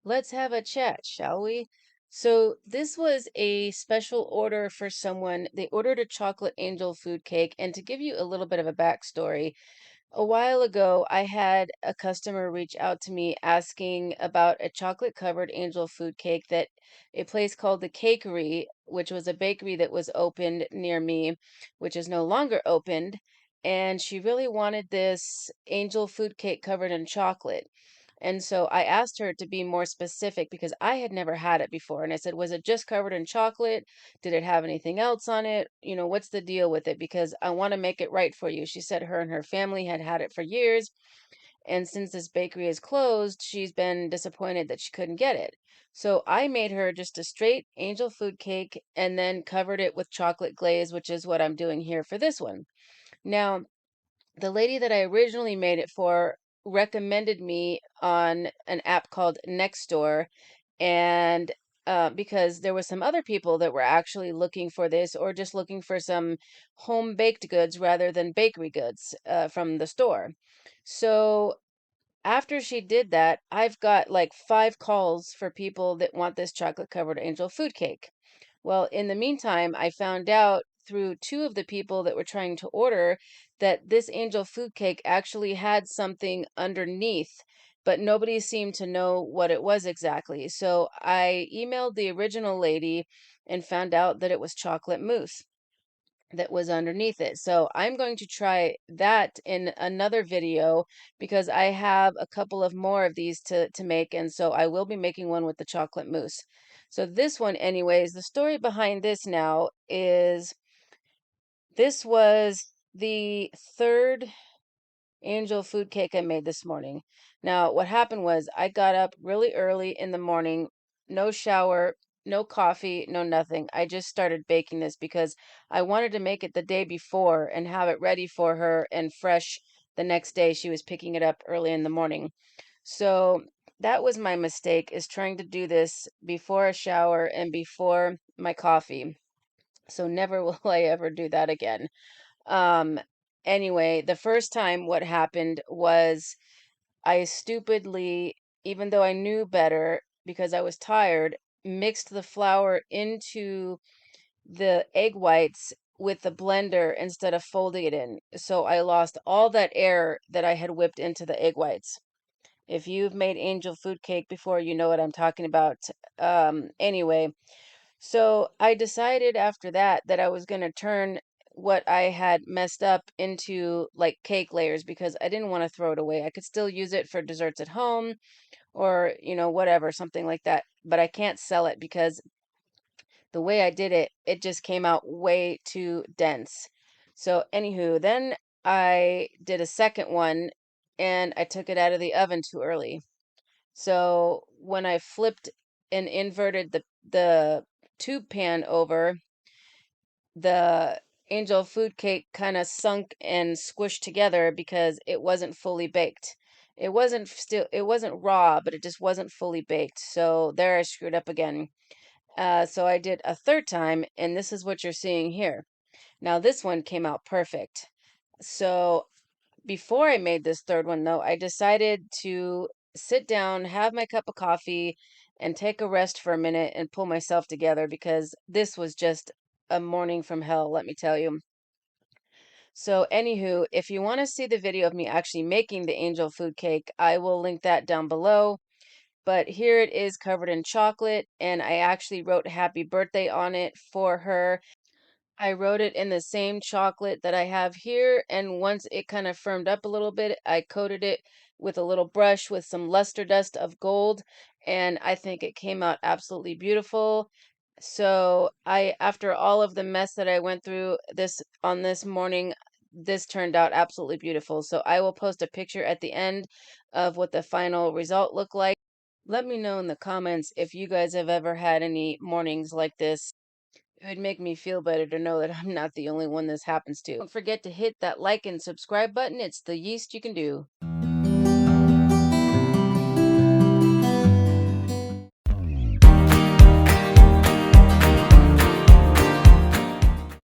Let's have a chat, shall we? So, this was a special order for someone. They ordered a chocolate angel food cake. And to give you a little bit of a backstory, a while ago, I had a customer reach out to me asking about a chocolate covered angel food cake that a place called the Cakery, which was a bakery that was opened near me, which is no longer opened. And she really wanted this angel food cake covered in chocolate. And so I asked her to be more specific because I had never had it before. And I said, was it just covered in chocolate? Did it have anything else on it? What's the deal with it? Because I want to make it right for you. She said her and her family had had it for years. And since this bakery is closed, she's been disappointed that she couldn't get it. So I made her just a straight angel food cake and then covered it with chocolate glaze, which is what I'm doing here for this one. Now, the lady that I originally made it for recommended me on an app called Nextdoor, and because there were some other people that were actually looking for this or just looking for some home baked goods rather than bakery goods from the store. So after she did that, I've got like 5 calls for people that want this chocolate covered angel food cake. Well, in the meantime, I found out through two of the people that were trying to order that this angel food cake actually had something underneath, but nobody seemed to know what it was exactly. So I emailed the original lady and found out that it was chocolate mousse that was underneath it. So I'm going to try that in another video because I have a couple of more of these to make, and so I will be making one with the chocolate mousse. So this one, anyways, the story behind this now is this was the third angel food cake I made this morning. Now, what happened was I got up really early in the morning, no shower, no coffee, no nothing. I just started baking this because I wanted to make it the day before and have it ready for her and fresh the next day. She was picking it up early in the morning. So that was my mistake, is trying to do this before a shower and before my coffee. So never will I ever do that again. Um, anyway, the first time what happened was I stupidly, even though I knew better because I was tired, mixed the flour into the egg whites with the blender instead of folding it in. So I lost all that air that I had whipped into the egg whites. If you've made angel food cake before, you know what I'm talking about. Anyway, so I decided after that that I was going to turn what I had messed up into like cake layers because I didn't want to throw it away. I could still use it for desserts at home or, whatever, something like that. But I can't sell it because the way I did it, it just came out way too dense. So, anywho, then I did a second one and I took it out of the oven too early. So when I flipped and inverted the tube pan over, the angel food cake kind of sunk and squished together because it wasn't fully baked. It wasn't raw, but it just wasn't fully baked. So there I screwed up again. So I did a third time, and this is what you're seeing here. Now this one came out perfect. So before I made this third one, though, I decided to sit down, have my cup of coffee, and take a rest for a minute and pull myself together because this was just a morning from hell, let me tell you. So, anywho, if you want to see the video of me actually making the angel food cake, I will link that down below. But here it is covered in chocolate, and I actually wrote happy birthday on it for her. I wrote it in the same chocolate that I have here, and once it kind of firmed up a little bit, I coated it with a little brush with some luster dust of gold, and I think it came out absolutely beautiful. So after all of the mess that I went through this morning, this turned out absolutely beautiful. So I will post a picture at the end of what the final result looked like. Let me know in the comments if you guys have ever had any mornings like this. It would make me feel better to know that I'm not the only one this happens to. Don't forget to hit that like and subscribe button. It's the yeast you can do.